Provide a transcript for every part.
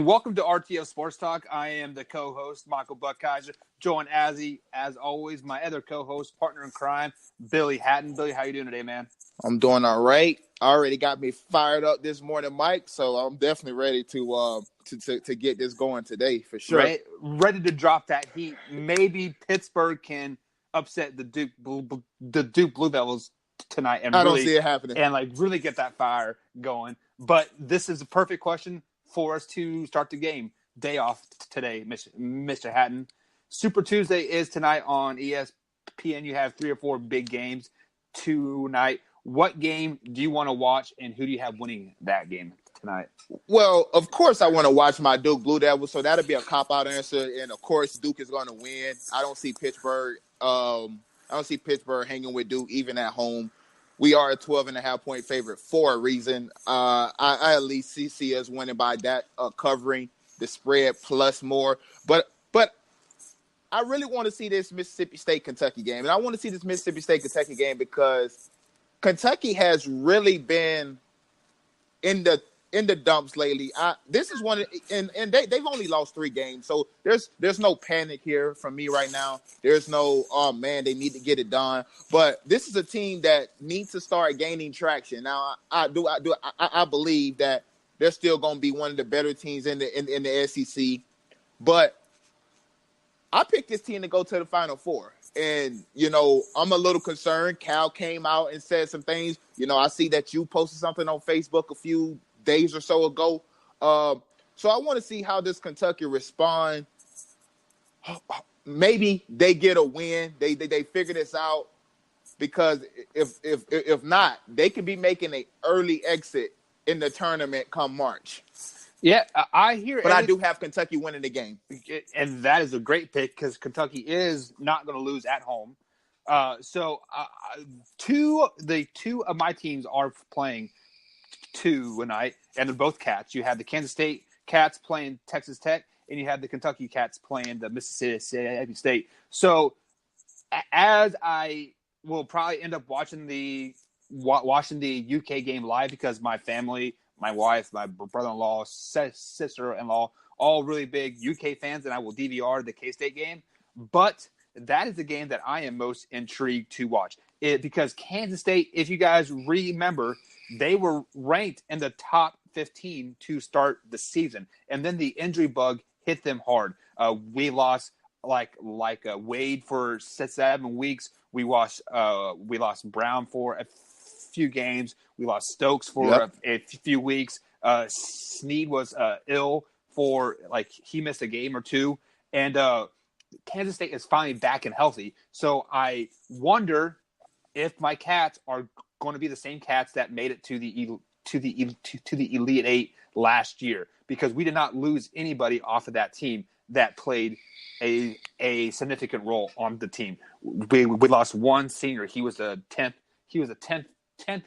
Welcome to RTO Sports Talk. I am the co-host, Michael Buchheister, joined as always, my other co-host, partner in crime, Billy Hatten. Billy, how you doing today, man? I'm doing all right. Already got me fired up this morning, Mike. So I'm definitely ready to get this going today for sure. Ready to drop that heat. Maybe Pittsburgh can upset the Duke Blue Devils tonight, and I don't see it happening, and really get that fire going. But this is a perfect question for us to start the game. Day off today, Mr. Hatten. Super Tuesday is tonight on ESPN. You have 3 or 4 big games tonight. What game do you want to watch, and who do you have winning that game tonight? Well, of course, I want to watch my Duke Blue Devils, so that'll be a cop-out answer. And of course, Duke is going to win. I don't see Pittsburgh. Hanging with Duke even at home. We are a 12.5-point favorite for a reason. I at least see us winning by that, covering the spread plus more. But I really want to see this Mississippi State-Kentucky game. And I want to see this Mississippi State-Kentucky game because Kentucky has really been in the dumps lately. This is one, and they've only lost 3 games, so there's no panic here from me right now. There's no, oh man, they need to get it done. But this is a team that needs to start gaining traction. Now, I believe that they're still going to be one of the better teams in the SEC, but I picked this team to go to the Final Four. And, I'm a little concerned. Cal came out and said some things. I see that you posted something on Facebook a few days or so ago. So I want to see how this Kentucky respond. Maybe they get a win. They figure this out, because if not, they could be making an early exit in the tournament come March. Yeah, I hear it. But I do have Kentucky winning the game. And that is a great pick because Kentucky is not going to lose at home. So two of my teams are playing tonight, and they're both Cats. You have the Kansas State Cats playing Texas Tech, and you have the Kentucky Cats playing the Mississippi State. So as I will probably end up watching the UK game live because my family, my wife, my brother-in-law, sister-in-law, all really big UK fans, and I will DVR the K-State game. But that is the game that I am most intrigued to watch. Because Kansas State, if you guys remember, they were ranked in the top 15 to start the season. And then the injury bug hit them hard. We lost like Wade for 7 weeks. We lost Brown for a few games. We lost Stokes for a few weeks. Snead was ill for he missed a game or 2. And Kansas State is finally back and healthy. So I wonder if my Cats are going to be the same Cats that made it to the Elite 8 last year, because we did not lose anybody off of that team that played a significant role on the team. We lost one senior. He was a 10th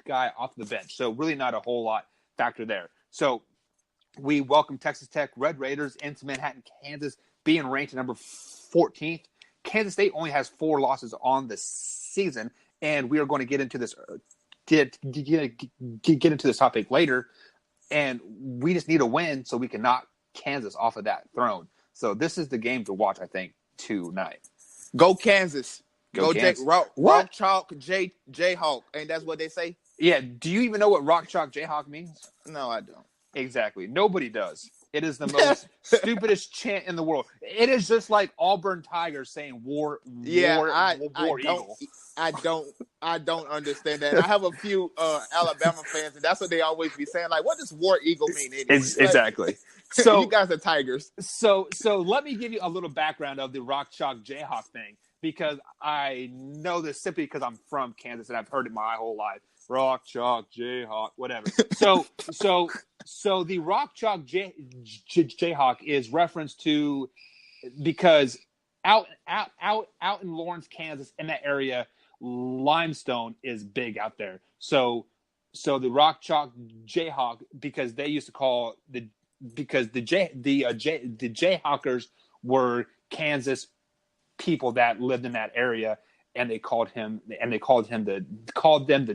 guy off the bench. So really not a whole lot factor there. So we welcome Texas Tech Red Raiders into Manhattan, Kansas, being ranked number 14th. Kansas State only has 4 losses on the season, and we are going to get into this get into this topic later. And we just need a win so we can knock Kansas off of that throne. So this is the game to watch, I think, tonight. Go Kansas. Go Kansas. Rock Chalk Jayhawk. Ain't that's what they say? Yeah. Do you even know what Rock Chalk Jayhawk means? No, I don't. Exactly. Nobody does. It is the most stupidest chant in the world. It is just like Auburn Tigers saying war Eagle. I don't understand that. I have a few Alabama fans, and that's what they always be saying. Like, what does War Eagle mean? Exactly. So you guys are Tigers. So let me give you a little background of the Rock Chalk Jayhawk thing, because I know this simply because I'm from Kansas and I've heard it my whole life. Rock Chalk Jayhawk, whatever. So the Rock Chalk Jayhawk is reference to, because out in Lawrence, Kansas, in that area, limestone is big out there. So the Rock Chalk Jayhawk, because they used to call the Jayhawkers were Kansas people that lived in that area, and they called them the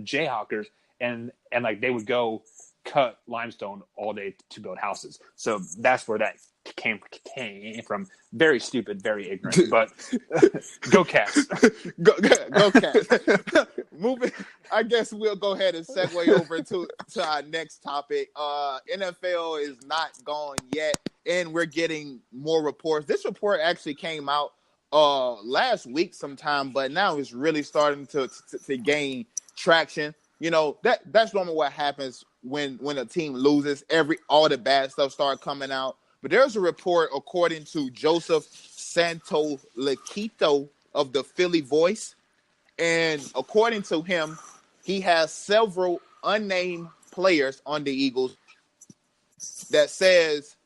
Jayhawkers, and like they would go cut limestone all day to build houses. So that's where that came from. Very stupid, very ignorant, but go Cats. go Cats. Moving, I guess we'll go ahead and segue over to our next topic. NFL is not gone yet, and we're getting more reports. This report actually came out last week sometime, but now it's really starting to gain traction. That's normally what happens when a team loses. All the bad stuff start coming out. But there's a report, according to Joseph Santoliquito of the Philly Voice, and according to him, he has several unnamed players on the Eagles that says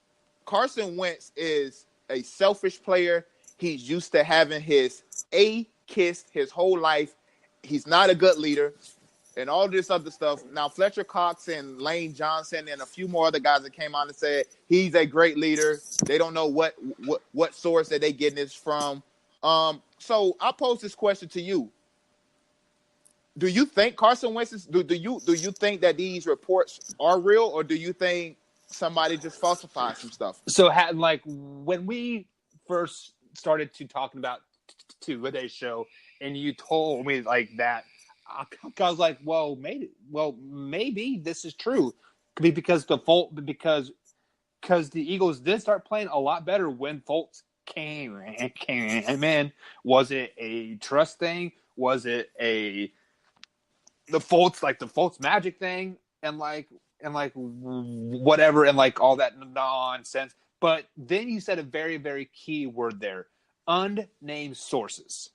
Carson Wentz is a selfish player. He's used to having his A kissed his whole life. He's not a good leader. And all this other stuff. Now, Fletcher Cox and Lane Johnson and a few more other guys that came on and said he's a great leader. They don't know what source that they getting this from. So I pose this question to you: do you think Carson Wentz is? Do you think that these reports are real, or do you think somebody just falsified some stuff? So, when we first started to talking about today's show, and you told me like that. I was like, maybe this is true, because the Eagles did start playing a lot better when Fultz came in. Was it a trust thing? Was it the Fultz magic thing? And whatever, and all that nonsense. But then you said a very, very key word there: unnamed sources.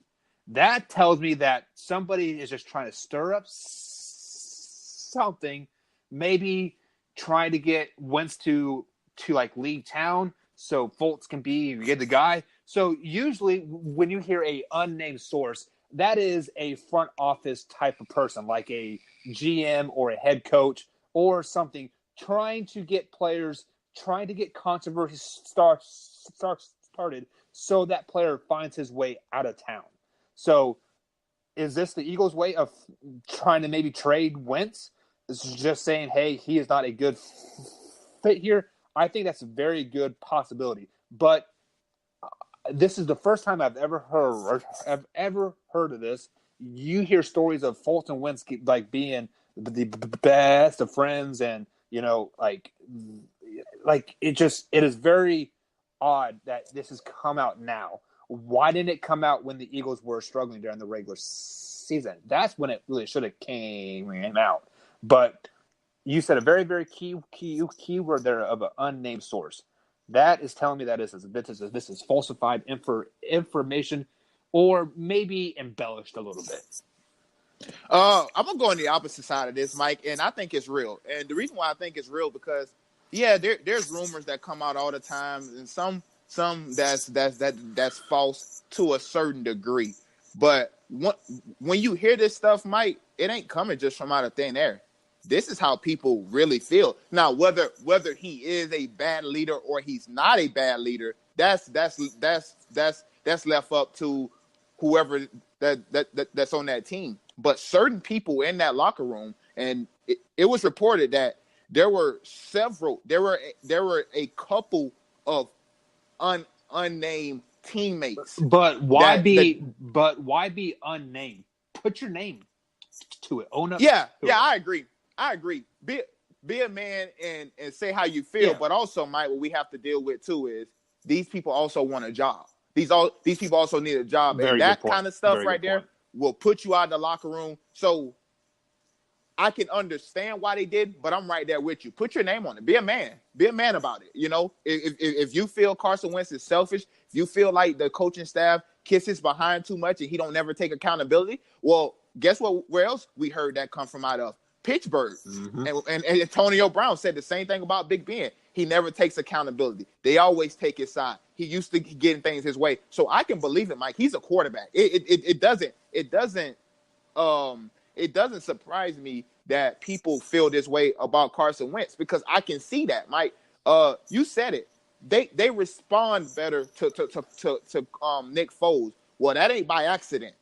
That tells me that somebody is just trying to stir up something, maybe trying to get Wentz to leave town so Fultz can get the guy. So usually when you hear a unnamed source, that is a front office type of person, like a GM or a head coach or something, trying to get players, trying to get controversy started so that player finds his way out of town. So, is this the Eagles' way of trying to maybe trade Wentz? This is just saying, hey, he is not a good fit here. I think that's a very good possibility. But this is the first time I've ever heard of this. You hear stories of Fultz and Wentz being the best of friends, and it is very odd that this has come out now. Why didn't it come out when the Eagles were struggling during the regular season? That's when it really should have came out. But you said a very, very key word there of an unnamed source. That is telling me that this is falsified information, or maybe embellished a little bit. I'm gonna go on the opposite side of this, Mike, and I think it's real. And the reason why I think it's real, because there's rumors that come out all the time, and some that's false to a certain degree. But when you hear this stuff, Mike, it ain't coming just from out of thin air. This is how people really feel. Now, whether he is a bad leader or he's not a bad leader, that's left up to whoever that's on that team. But certain people in that locker room, and it was reported that there were a couple of unnamed teammates. But why be unnamed? Put your name to it. Own up. Yeah, I agree. Be a man and say how you feel. Yeah. But also, Mike, what we have to deal with too is these people also want a job. These people also need a job. Very and that kind of stuff right there will put you out of the locker room. So I can understand why they did, but I'm right there with you. Put your name on it. Be a man. Be a man about it. If you feel Carson Wentz is selfish, if you feel like the coaching staff kisses behind too much and he don't never take accountability, well, guess what? Where else we heard that come from out of? Pittsburgh. Mm-hmm. And Antonio Brown said the same thing about Big Ben. He never takes accountability. They always take his side. He used to getting things his way. So I can believe it, Mike. He's a quarterback. It doesn't surprise me that people feel this way about Carson Wentz, because I can see that, Mike. You said it. They respond better to Nick Foles. Well, that ain't by accident.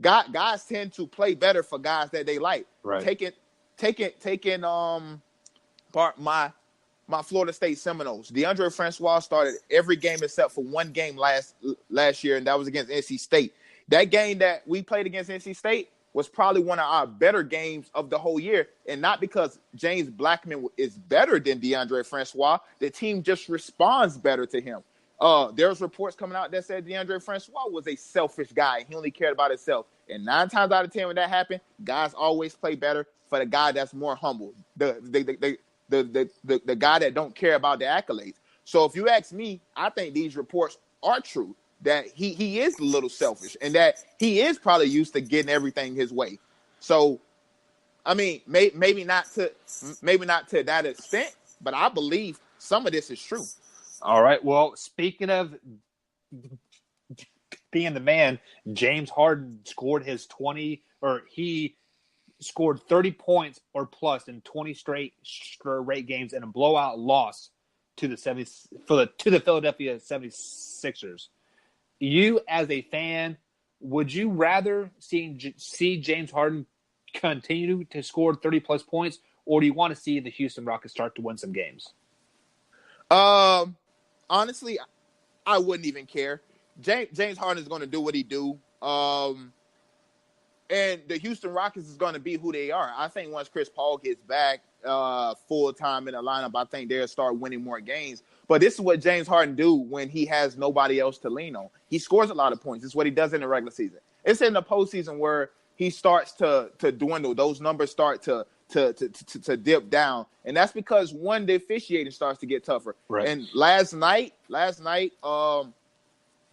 Guys tend to play better for guys that they like. Right. taking my Florida State Seminoles. DeAndre Francois started every game except for one game last year, and that was against NC State. That game that we played against NC State was probably one of our better games of the whole year, and not because James Blackman is better than DeAndre Francois. The team just responds better to him. There's reports coming out that said DeAndre Francois was a selfish guy. He only cared about himself. And 9 times out of 10 when that happened, guys always play better for the guy that's more humble. The guy that don't care about the accolades. So if you ask me, I think these reports are true, that he is a little selfish and that he is probably used to getting everything his way. So, I mean, maybe not to that extent, but I believe some of this is true. All right. Well, speaking of being the man, James Harden scored his he scored 30 points or plus in 20 straight games in a blowout loss to the Philadelphia 76ers. You, as a fan, would you rather see James Harden continue to score 30-plus points, or do you want to see the Houston Rockets start to win some games? Honestly, I wouldn't even care. James Harden is going to do what he do. And the Houston Rockets is going to be who they are. I think once Chris Paul gets back full-time in the lineup, I think they'll start winning more games. But this is what James Harden do when he has nobody else to lean on. He scores a lot of points. It's what he does in the regular season. It's in the postseason where he starts to dwindle. Those numbers start to dip down. And that's because, one, the officiating starts to get tougher. Right. And last night,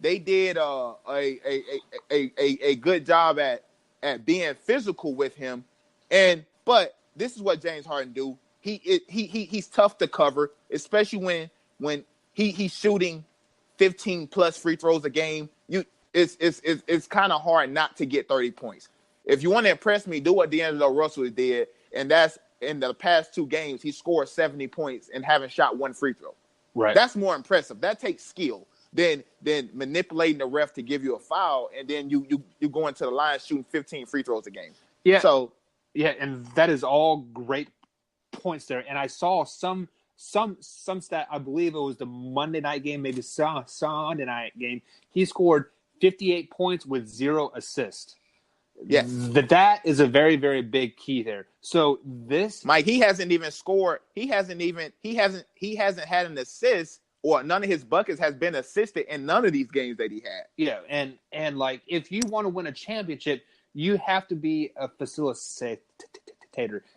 they did a good job at being physical with him. But this is what James Harden do. He's tough to cover, especially when he's shooting 15 plus free throws a game. It's kind of hard not to get 30 points. If you want to impress me, do what D'Angelo Russell did, and that's in the past 2 games he scored 70 points and haven't shot 1 free throw. Right. That's more impressive. That takes skill than manipulating the ref to give you a foul, and then you go into the line shooting 15 free throws a game. Yeah. So and that is all great points there. And I saw some stat. I believe it was the Monday night game, maybe Sunday night game. He scored 58 points with 0 assists. Yes. That is a very, very big key there. So this Mike, he hasn't even scored. He hasn't had an assist, or none of his buckets has been assisted in none of these games that he had. Yeah, and like if you want to win a championship, you have to be a facilitator.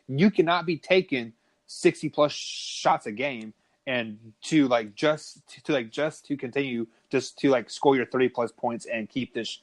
You cannot be taking 60 plus shots a game and to continue to score your 30 plus points and keep this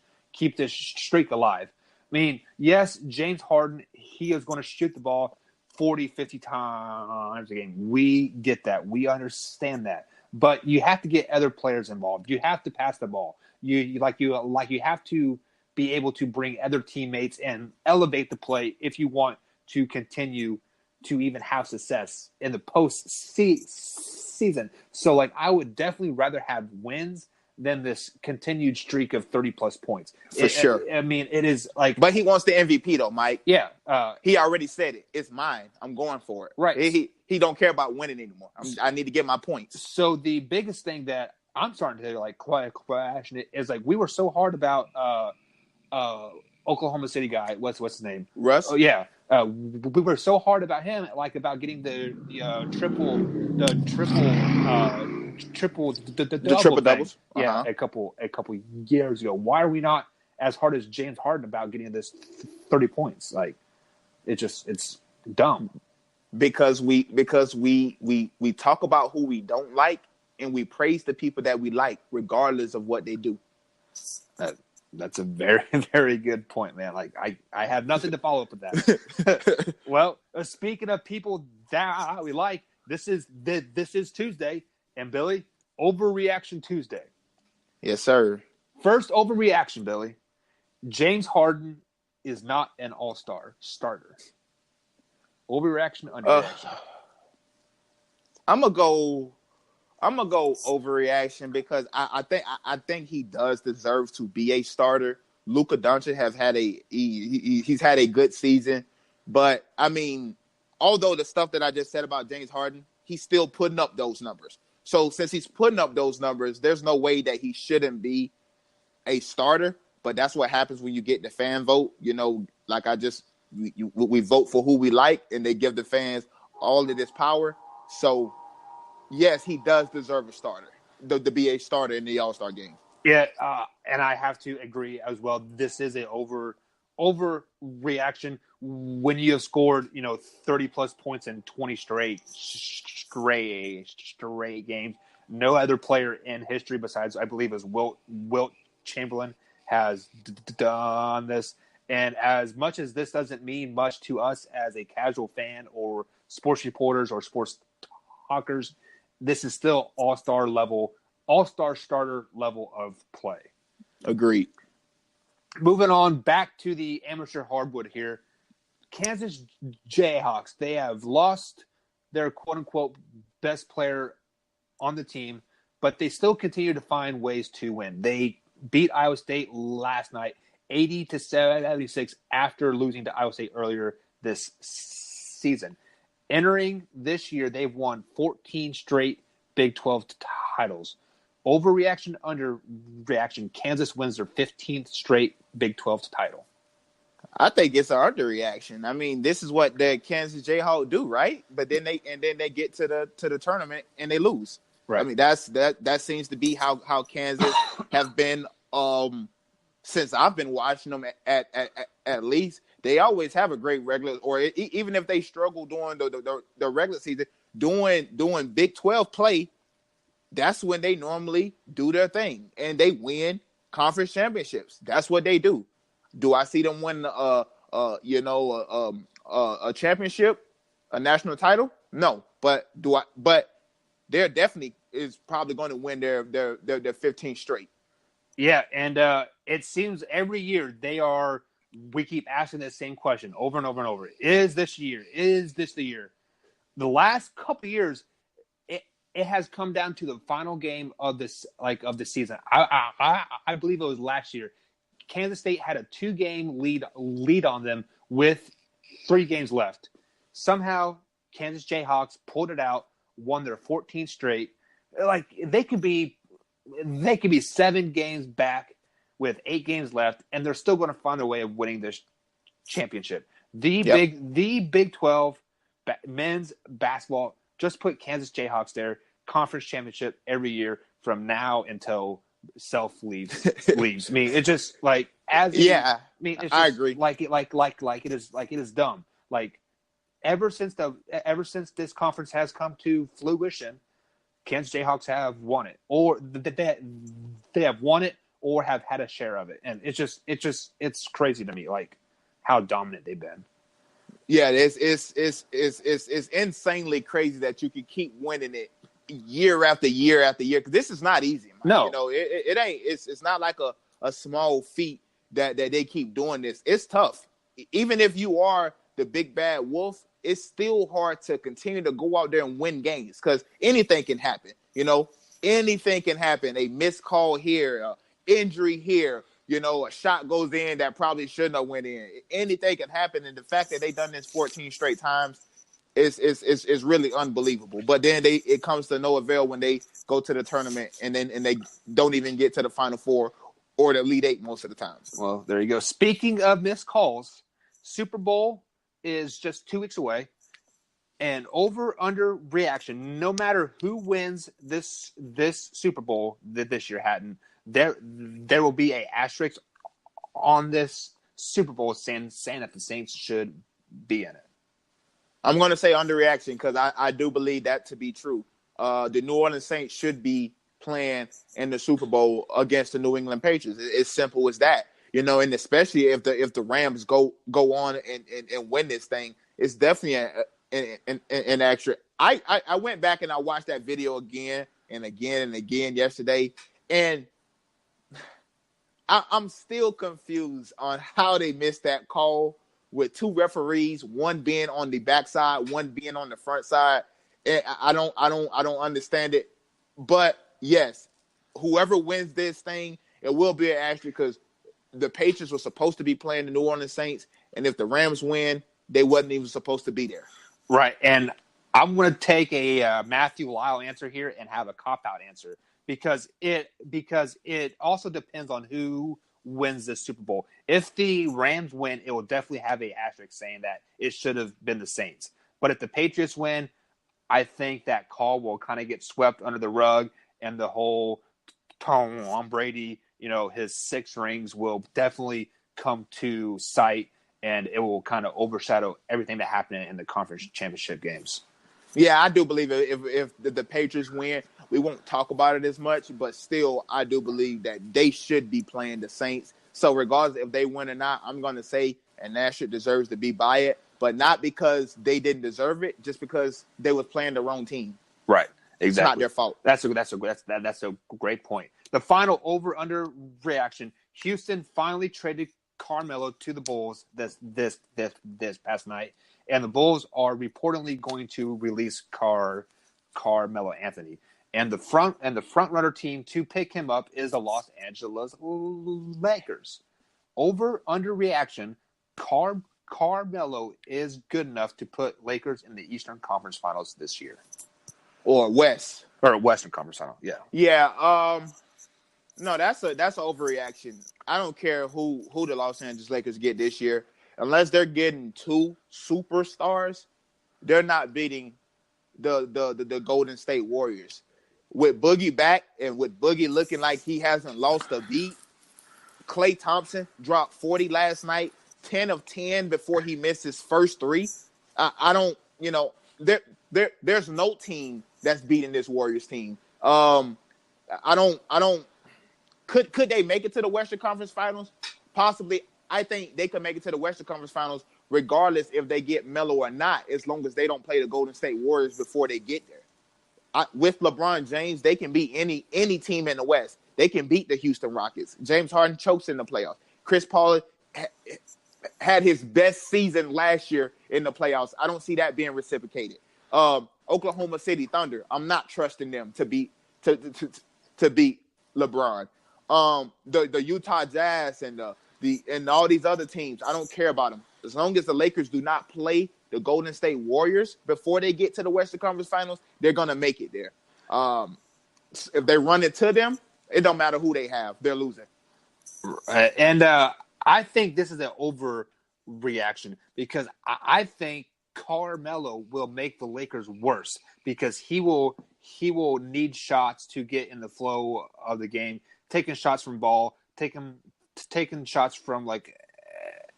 streak alive. I mean, yes, James Harden, he is going to shoot the ball 40, 50 times a game. We get that. We understand that. But you have to get other players involved. You have to pass the ball. You have to be able to bring other teammates and elevate the play if you want to continue to even have success in the post-season. So, I would definitely rather have wins than this continued streak of 30-plus points. For sure. I mean, it is But he wants the MVP, though, Mike. Yeah. He already said it. It's mine. I'm going for it. Right. He don't care about winning anymore. I need to get my points. So the biggest thing that I'm starting to question it is we were so hard about Oklahoma City guy. What's his name? Russ. Oh yeah. We were so hard about him, about getting the triple doubles. Yeah, a couple years ago. Why are we not as hard as James Harden about getting this 30 points? It's dumb. Because we talk about who we don't like, and we praise the people that we like, regardless of what they do. That's a very, very good point, man. I have nothing to follow up with that. Well, speaking of people that we like, this is Tuesday, and Billy, Overreaction Tuesday. Yes, sir. First overreaction, Billy. James Harden is not an all-star starter. Overreaction, underreaction. I'm gonna go overreaction because I think he does deserve to be a starter. Luka Doncic has had he's had a good season, but I mean, although the stuff that I just said about James Harden, he's still putting up those numbers. So since he's putting up those numbers, there's no way that he shouldn't be a starter. But that's what happens when you get the fan vote. Like we vote for who we like, and they give the fans all of this power. So yes, he does deserve a starter, to be a starter in the All-Star game. Yeah, and I have to agree as well. This is an overreaction when you have scored, 30 plus points in 20 straight games. No other player in history besides, I believe, is Wilt Chamberlain has done this. And as much as this doesn't mean much to us as a casual fan or sports reporters or sports talkers, this is still all-star starter level of play. Agreed. Moving on back to the amateur hardwood here. Kansas Jayhawks, they have lost their quote-unquote best player on the team, but they still continue to find ways to win. They beat Iowa State last night, 80-76, after losing to Iowa State earlier this season. Entering this year, they've won 14 straight Big 12 titles. Overreaction, underreaction. Kansas wins their 15th straight Big 12 title. I think it's an underreaction. I mean, this is what the Kansas Jayhawks do, right? But then they get to the tournament and they lose. Right. I mean, that seems to be how Kansas have been since I've been watching them. At least they always have a great regular, or even if they struggle during the regular season, doing Big 12 play. That's when they normally do their thing, and they win conference championships. That's what they do. Do I see them win a championship, a national title? No, but they're definitely is probably going to win their 15th straight. Yeah, and it seems every year we keep asking the same question over and over and over. Is this the year? The last couple of years, it has come down to the final game of the season. I believe it was last year. Kansas State had a 2-game lead on them with 3 games left. Somehow, Kansas Jayhawks pulled it out, won their 14th straight. Like they could be 7 games back with 8 games left, and they're still going to find a way of winning this championship. The Big 12 men's basketball. Just put Kansas Jayhawks there, conference championship every year from now until Self leaves. I mean, it's just like I agree. It is dumb. Like ever since this conference has come to fruition, Kansas Jayhawks have won it, or they have won it, or have had a share of it, and it's crazy to me, like how dominant they've been. Yeah, it's insanely crazy that you can keep winning it year after year after year. Because this is not easy, man. No, it ain't. It's not like a small feat that they keep doing this. It's tough. Even if you are the big bad wolf, it's still hard to continue to go out there and win games because anything can happen. Anything can happen. A missed call here, injury here. A shot goes in that probably shouldn't have went in. Anything can happen, and the fact that they've done this 14 straight times is really unbelievable. But then it comes to no avail when they go to the tournament and they don't even get to the Final Four or the Elite Eight most of the time. Well, there you go. Speaking of missed calls, Super Bowl is just 2 weeks away, and under reaction. No matter who wins this Super Bowl this year, Hatten. There will be an asterisk on this Super Bowl saying that the Saints should be in it. I'm going to say underreaction because I do believe that to be true. The New Orleans Saints should be playing in the Super Bowl against the New England Patriots. It's simple as that, and especially if the Rams go on and win this thing, it's definitely an extra. I went back and I watched that video again and again and again yesterday, and I'm still confused on how they missed that call with 2 referees, one being on the backside, one being on the front side. And I don't understand it. But yes, whoever wins this thing, it will be an asterisk because the Patriots were supposed to be playing the New Orleans Saints, and if the Rams win, they wasn't even supposed to be there. Right, and I'm going to take a Matthew Lyle answer here and have a cop-out answer because it also depends on who wins the Super Bowl. If the Rams win, it will definitely have a asterisk saying that it should have been the Saints. But if the Patriots win, I think that call will kind of get swept under the rug, and the whole Tom Brady, his 6 rings will definitely come to sight, and it will kind of overshadow everything that happened in the conference championship games. Yeah, I do believe if the Patriots win, we won't talk about it as much, but still, I do believe that they should be playing the Saints. So regardless if they win or not, I'm going to say, and Nashville deserves to be by it, but not because they didn't deserve it, just because they was playing the wrong team. Right. Exactly. It's not their fault. That's a great point. The final over/under reaction: Houston finally traded Carmelo to the Bulls this past night, and the Bulls are reportedly going to release Carmelo Anthony. And the front runner team to pick him up is the Los Angeles Lakers. Over/under reaction: Carmelo is good enough to put Lakers in the Eastern Conference Finals this year. Or West. Or Western Conference Final, yeah. Yeah, no, that's an overreaction. I don't care who the Los Angeles Lakers get this year. Unless they're getting 2 superstars, they're not beating the Golden State Warriors. With Boogie back and with Boogie looking like he hasn't lost a beat, Klay Thompson dropped 40 last night, 10 of 10 before he missed his first 3. I don't, there's no team that's beating this Warriors team. Could they make it to the Western Conference Finals? Possibly. I think they could make it to the Western Conference Finals regardless if they get Melo or not, as long as they don't play the Golden State Warriors before they get there. With LeBron James, they can beat any team in the West. They can beat the Houston Rockets. James Harden chokes in the playoffs. Chris Paul had his best season last year in the playoffs. I don't see that being reciprocated. Oklahoma City Thunder, I'm not trusting them to beat LeBron. The Utah Jazz and all these other teams, I don't care about them. As long as the Lakers do not play the Golden State Warriors before they get to the Western Conference Finals, they're gonna make it there. If they run into them, it don't matter who they have, they're losing. And I think this is an overreaction because I think Carmelo will make the Lakers worse because he will need shots to get in the flow of the game, taking shots from ball, taking shots from like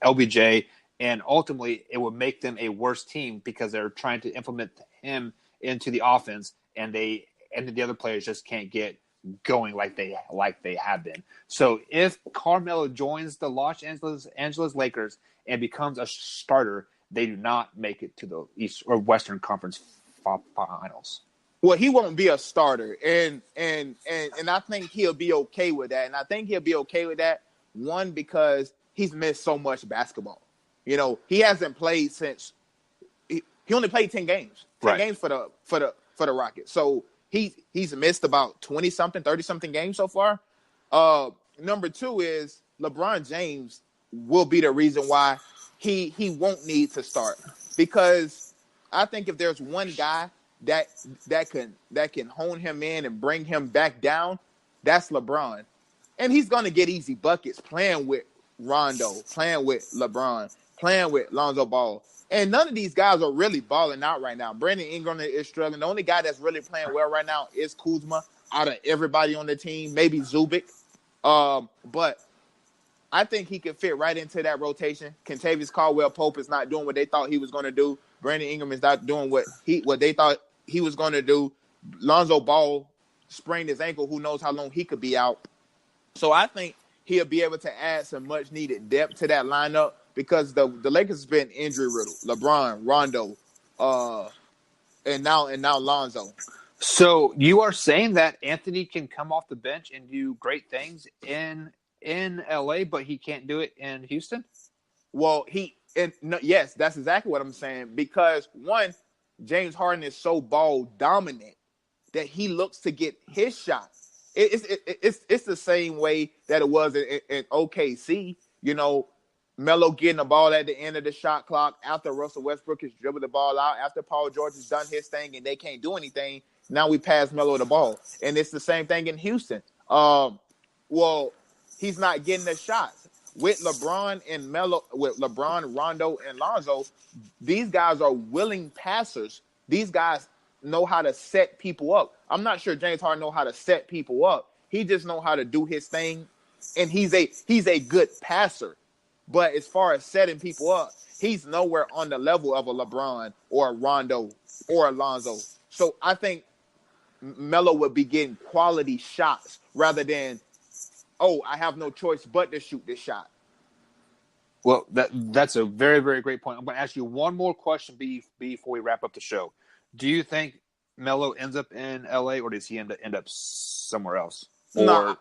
LBJ, and ultimately it would make them a worse team because they're trying to implement him into the offense, and the other players just can't get going like they have been. So if Carmelo joins the Los Angeles Lakers and becomes a starter, they do not make it to the East or Western Conference Finals. Well, he won't be a starter, and I think he'll be okay with that. And I think he'll be okay with that, one, because he's missed so much basketball. He hasn't played since he only played 10 games. 10 games for the Rockets. So he's missed about 20-something, 30-something games so far. Number 2 is LeBron James will be the reason why he won't need to start, because I think if there's one guy that can hone him in and bring him back down, that's LeBron. And he's going to get easy buckets playing with Rondo, playing with LeBron, playing with Lonzo Ball. And none of these guys are really balling out right now. Brandon Ingram is struggling. The only guy that's really playing well right now is Kuzma out of everybody on the team, maybe Zubic. But I think he could fit right into that rotation. Kentavious Caldwell-Pope is not doing what they thought he was going to do. Brandon Ingram is not doing what they thought he was going to do. Lonzo Ball sprained his ankle. Who knows how long he could be out. So I think he'll be able to add some much-needed depth to that lineup because the Lakers have been injury-riddled. LeBron, Rondo, and now Lonzo. So you are saying that Anthony can come off the bench and do great things in LA, but he can't do it in Houston? Well, yes, that's exactly what I'm saying. Because one, James Harden is so ball dominant that he looks to get his shot. It's the same way that it was in OKC. Melo getting the ball at the end of the shot clock after Russell Westbrook has dribbled the ball out, after Paul George has done his thing and they can't do anything. Now we pass Melo the ball. And it's the same thing in Houston. Well, he's not getting the shots. With LeBron and Melo, with LeBron, Rondo, and Lonzo, these guys are willing passers. These guys know how to set people up. I'm not sure James Harden know how to set people up. He just know how to do his thing, and he's a good passer. But as far as setting people up, he's nowhere on the level of a LeBron or a Rondo or Alonzo. So I think Melo would be getting quality shots rather than, oh, I have no choice but to shoot this shot. Well, that's a very, very great point. I'm going to ask you one more question before we wrap up the show. Do you think Melo ends up in LA, or does he end up somewhere else? I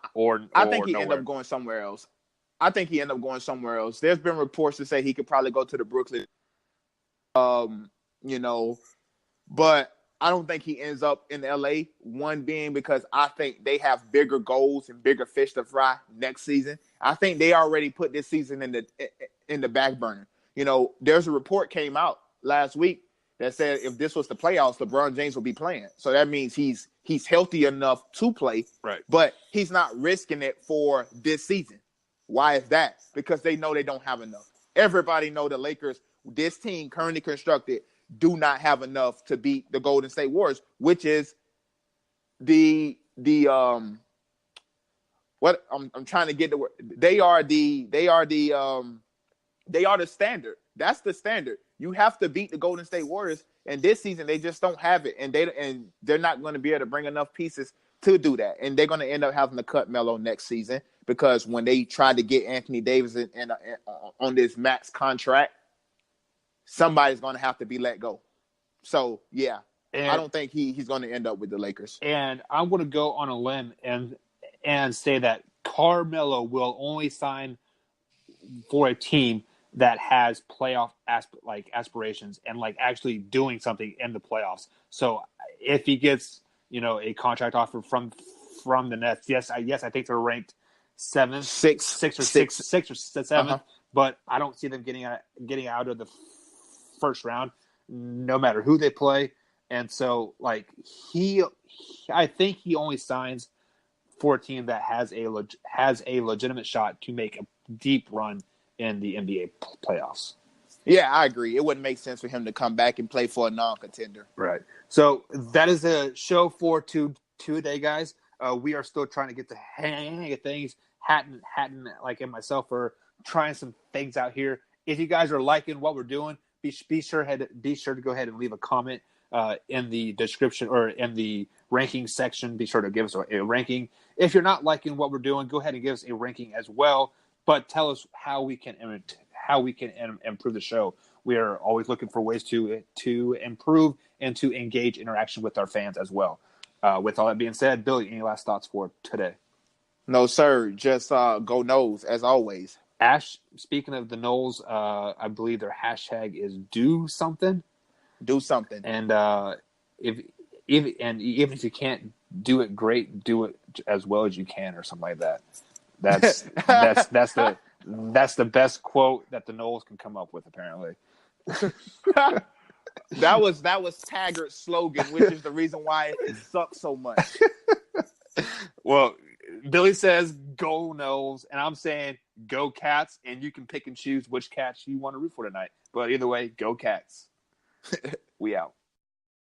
think he end up going somewhere else. There's been reports to say he could probably go to the Brooklyn, but I don't think he ends up in LA. One being because I think they have bigger goals and bigger fish to fry next season. I think they already put this season in the back burner. There's a report came out last week that said if this was the playoffs, LeBron James would be playing. So that means he's healthy enough to play, right? But he's not risking it for this season. Why is that? Because they know they don't have enough. Everybody know the Lakers, this team currently constructed, do not have enough to beat the Golden State Warriors, which is what I'm trying to get the word. They are the standard. That's the standard. You have to beat the Golden State Warriors, and this season they just don't have it, and they're not going to be able to bring enough pieces to do that, and they're going to end up having to cut Melo next season because when they tried to get Anthony Davis on this max contract, somebody's going to have to be let go. So yeah, I don't think he's going to end up with the Lakers. And I'm going to go on a limb and say that Carmelo will only sign for a team that has playoff aspirations and actually doing something in the playoffs. So if he gets a contract offer from the Nets, yes, I think they're ranked sixth or seventh, uh-huh. But I don't see them getting out of the first round, no matter who they play. And so I think he only signs for a team that has a legitimate shot to make a deep run in the NBA playoffs. Yeah, I agree. It wouldn't make sense for him to come back and play for a non-contender. Right. So that is the show for today, guys. We are still trying to get the hang of things. Hatten, and myself are trying some things out here. If you guys are liking what we're doing, be sure to go ahead and leave a comment in the description or in the ranking section. Be sure to give us a ranking. If you're not liking what we're doing, go ahead and give us a ranking as well. But tell us how we can improve the show. We are always looking for ways to improve and to engage interaction with our fans as well. With all that being said, Billy, any last thoughts for today? No, sir. Just go Noles, as always. Ash, speaking of the Noles, I believe their hashtag is do something. Do something. And even if you can't do it great, do it as well as you can, or something like that. That's the best quote that the Noles can come up with, apparently. That was Taggart's slogan, which is the reason why it sucks so much. Well, Billy says go Noles, and I'm saying go Cats, and you can pick and choose which Cats you want to root for tonight. But either way, go Cats. We out.